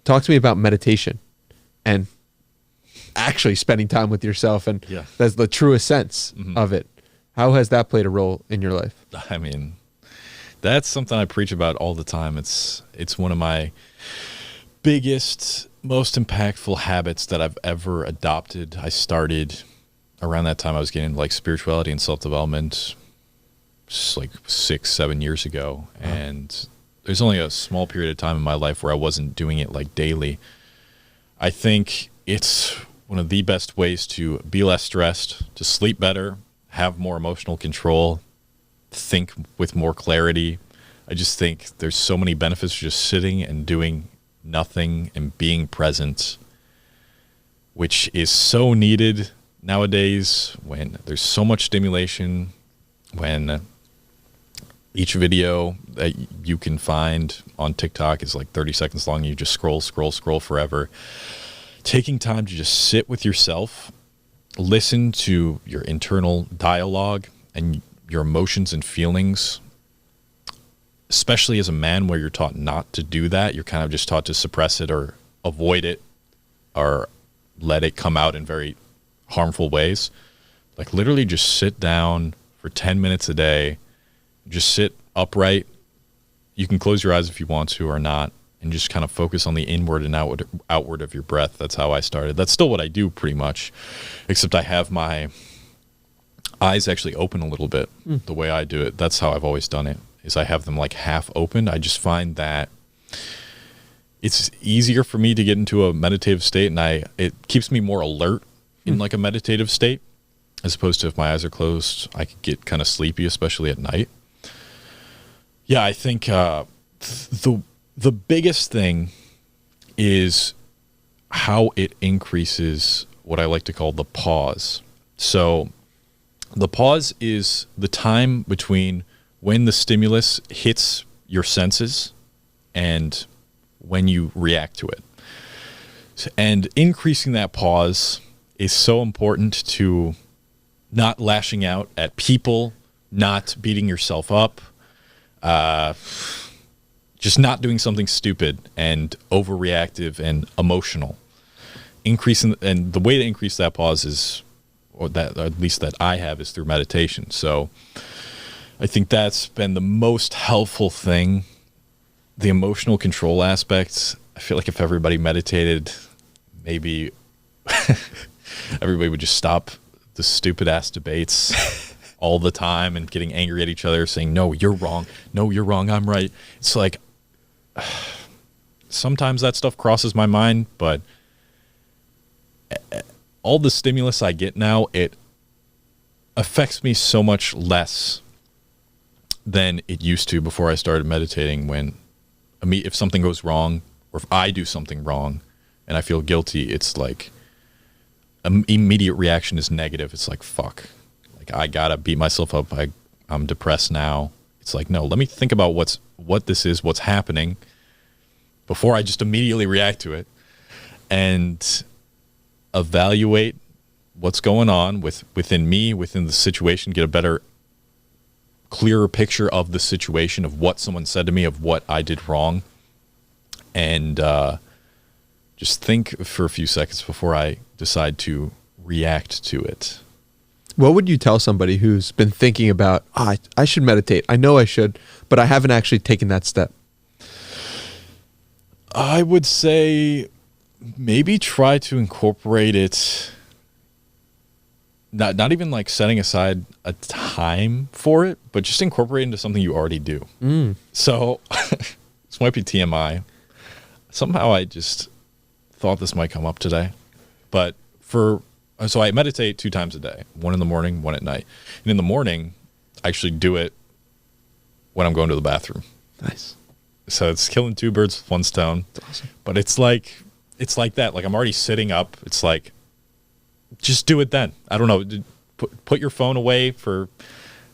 talk to me about meditation and actually spending time with yourself, and that's the truest sense of it. How has that played a role in your life? I mean, that's something I preach about all the time. It's one of my biggest, most impactful habits that I've ever adopted. I started around that time. I was getting like spirituality and self-development just like 6-7 years ago. And there's only a small period of time in my life where I wasn't doing it like daily. I think it's one of the best ways to be less stressed, to sleep better, have more emotional control, think with more clarity. I just think there's so many benefits to just sitting and doing nothing and being present, which is so needed nowadays when there's so much stimulation, when each video that you can find on TikTok is like 30 seconds long. You just scroll forever. Taking time to just sit with yourself, listen to your internal dialogue and your emotions and feelings, especially as a man where you're taught not to do that. You're kind of just taught to suppress it or avoid it or let it come out in very harmful ways. Like literally just sit down for 10 minutes a day, just sit upright. You can close your eyes if you want to or not, and just kind of focus on the inward and outward of your breath. That's how I started. That's still what I do pretty much, except I have my eyes actually open a little bit. The way I do it, that's how I've always done it, is I have them like half open. I just find that it's easier for me to get into a meditative state, and it keeps me more alert in like a meditative state, as opposed to if my eyes are closed, I could get kind of sleepy, especially at night. Yeah, I think the biggest thing is how it increases what I like to call the pause. So the pause is the time between when the stimulus hits your senses and when you react to it. And increasing that pause is so important to not lashing out at people, not beating yourself up, just not doing something stupid and overreactive and emotional. And the way to increase that pause is, or at least that I have, is through meditation. So I think that's been the most helpful thing. The emotional control aspects, I feel like if everybody meditated, maybe everybody would just stop the stupid ass debates all the time and getting angry at each other, saying, no, you're wrong. No, you're wrong. I'm right. It's like, sometimes that stuff crosses my mind, but all the stimulus I get now, it affects me so much less than it used to before I started meditating. When if something goes wrong, or if I do something wrong and I feel guilty, it's like an immediate reaction is negative. It's like, fuck, like I gotta beat myself up. I'm depressed now. It's like, no, let me think about what this is, what's happening, before I just immediately react to it, and evaluate what's going on within me, within the situation, get a better, clearer picture of the situation, of what someone said to me, of what I did wrong, and just think for a few seconds before I decide to react to it. What would you tell somebody who's been thinking about, I should meditate, I know I should, but I haven't actually taken that step? I would say maybe try to incorporate it, not even like setting aside a time for it, but just incorporate it into something you already do. So this might be TMI. Somehow I just thought this might come up today, but so I meditate 2 times a day, one in the morning, one at night. And in the morning, I actually do it when I'm going to the bathroom. Nice. So it's killing 2 birds with 1 stone. That's awesome. But it's like that. Like I'm already sitting up. It's like, just do it then. I don't know. Put your phone away for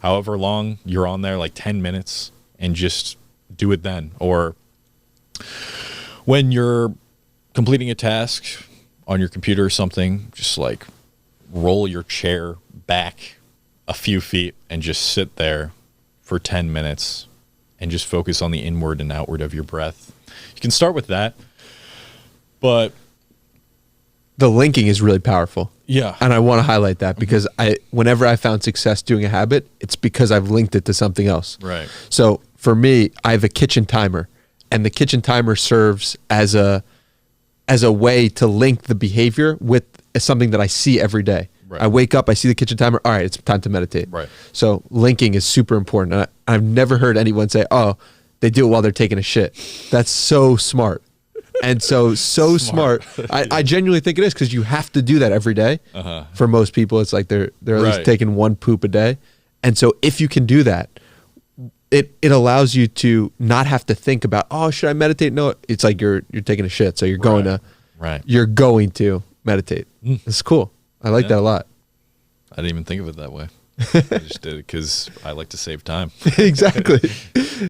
however long you're on there, like 10 minutes, and just do it then. Or when you're completing a task on your computer or something, just like roll your chair back a few feet and just sit there for 10 minutes and just focus on the inward and outward of your breath. You can start with that. But the linking is really powerful. Yeah. And I want to highlight that because whenever I found success doing a habit, it's because I've linked it to something else. Right. So for me, I have a kitchen timer, and the kitchen timer serves as a way to link the behavior with something that I see every day. Right. I wake up, I see the kitchen timer. All right, it's time to meditate. Right. So linking is super important. And I've never heard anyone say, "Oh, they do it while they're taking a shit." That's so smart. And so smart. I genuinely think it is, because you have to do that every day. For most people, it's like they're at least taking one poop a day. And so if you can do that, it allows you to not have to think about, oh, should I meditate? No, it's like you're taking a shit, so you're going to meditate. It's cool. I like that a lot. I didn't even think of it that way. I just did it because I like to save time. Exactly.